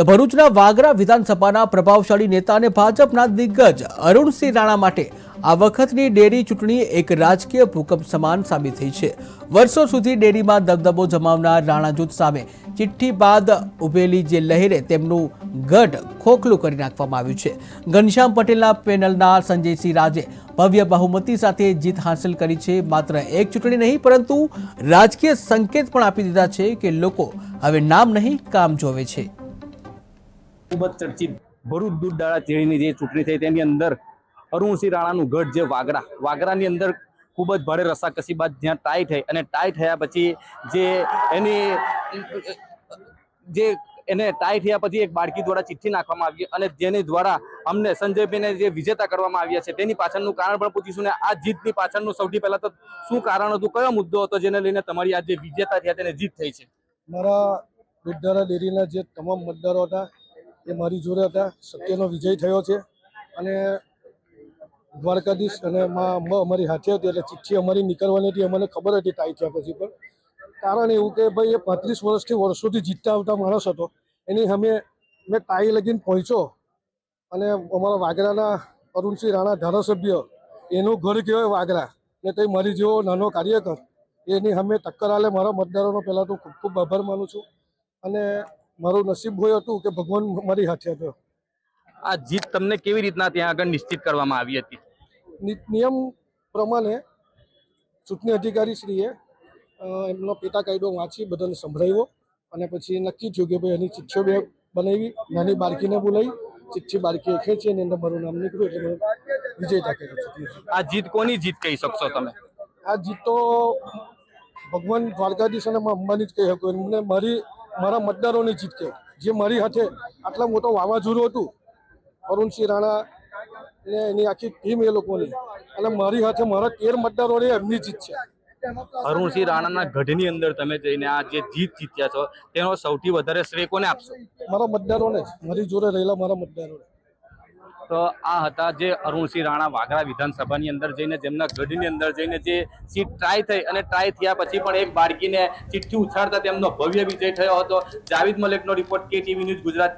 તો ભરૂચના વાગરા વિધાનસભાના પ્રભાવશાળી નેતા અને ભાજપના દિગ્ગજ અરુણસિંહ રાણા માટે આ વખતની ડેરી ચૂંટણી એક રાજકીય ભૂકંપ સમાન સાબિત થઈ છે। વર્ષો સુધી ડેરીમાં દબદબો જમાવનાર રાણા જૂથ સામે ચિઠ્ઠી બાદ ઉભેલી જે લહેરે તેમનું ગઢ ખોખલું કરી નાખવામાં આવ્યું છે। ઘનશ્યામ પટેલના પેનલના સંજયસિંહ રાજે ભવ્ય બહુમતી સાથે જીત હાંસલ કરી છે। માત્ર એક ચૂંટણી નહીં પરંતુ રાજકીય સંકેત પણ આપી દીધા છે કે લોકો હવે નામ નહીં કામ જોવે છે। ખૂબ જ ચર્ચિત ભરૂચ દૂધદાળા ચેડીની જે ચૂંટણી થઈ તેની અંદર અરુણસિંહ રાણાનું ગઢ જે વાગરાની અંદર ખૂબ જ ભારે રસાકસી બાદ જ્યાં ટાઈ થઈ અને ટાઈ થયા પછી એને ટાઈ થયા પછી એક બાળકી દ્વારા ચિઠ્ઠી નાખવામાં આવી અને જેની દ્વારા અમને સંજયભાઈને જે વિજેતા કરવામાં આવ્યા છે તેની પાછળનું કારણ પણ પૂછીશું ને આ જીતની પાછળનું સૌથી પહેલા તો શું કારણ હતું, કયો મુદ્દો હતો જેને લઈને તમારી આ જે વિજેતા થયા તેને જીત થઈ છે? મારા દૂધધારા ડેરીના જે તમામ મતદારો હતા એ મારી જોડે હતા। સત્યનો વિજય થયો છે અને દ્વારકાધીશ અને અમારી હાથે હતી એટલે ચિઠ્ઠી અમારી નીકળવાની હતી, અમને ખબર હતી ટાઈ થયા પછી પણ કારણ એવું કે ભાઈ એ 35 વર્ષથી વર્ષોથી જીતતા આવતા માણસ હતો, એની સામે મેં ટાઈ લગીને પહોંચ્યો અને અમારા વાગરાના અરુણસિંહ રાણા ધારાસભ્ય એનું ઘર કહેવાય વાગરા ને તે મારી જેવો નાનો કાર્યકર એની સામે ટક્કર આલે મારા મતદારોનો પહેલાં તો ખૂબ ખૂબ આભાર માનું છું અને મારું નસીબ હોય હતું કે ભગવાન મારી હાથે હતો। આ જીત તમને કેવી રીતના ત્યાં આગળ નિશ્ચિત કરવામાં આવી હતી? નિયમ પ્રમાણે ચૂંટણી અધિકારીશ્રીએ એમનો પેટા કાયદો વાંચી બધાને સંભળાવ્યો અને પછી નક્કી થયું કે ભાઈ એની ચિઠ્ઠીઓ બે બનાવી, નાની બાળકીને બોલાવી, ચિઠ્ઠી બાળકીએ ખેંચી અને અંદર મારું નામ નીકળ્યું એટલે મેં વિજેતા કર્યો। આ જીત કોની જીત કહી શકશો તમે? આ જીત તો ભગવાન દ્વારકાધીશ અને મા અંબાની જ કહી શકું, એમને મારા મતદારોની જીત કહે જે મારી હાથે આટલા મોટો વાવાઝોડું હતું અરુણસિંહ રાણા ને એની આખી ટીમ એ લોકોની અને મારી હાથે મારા 13 મતદારોની એમની જીત છે। અરુણસિંહ રાણાના ગઢની અંદર તમે જઈને આ જે જીત જીત્યા છો તેનો સૌથી વધારે શ્રેય કોને આપશો? મારા મતદારોને જ, મારી જોડે રહેલા મારા મતદારોને। તો આ હતા જે અરુણસિંહ રાણા વાગરા વિધાનસભાની અંદર જઈને જેમના ગઢની અંદર જઈને જે સીટ ટ્રાય થઈ અને ટ્રાય થયા પછી પણ એક બાળકીને ચિઠ્ઠી ઉછાળતા તેમનો ભવ્ય વિજય થયો હતો। જાવેદ મલેકનો રિપોર્ટ, KTV ન્યૂઝ ગુજરાત।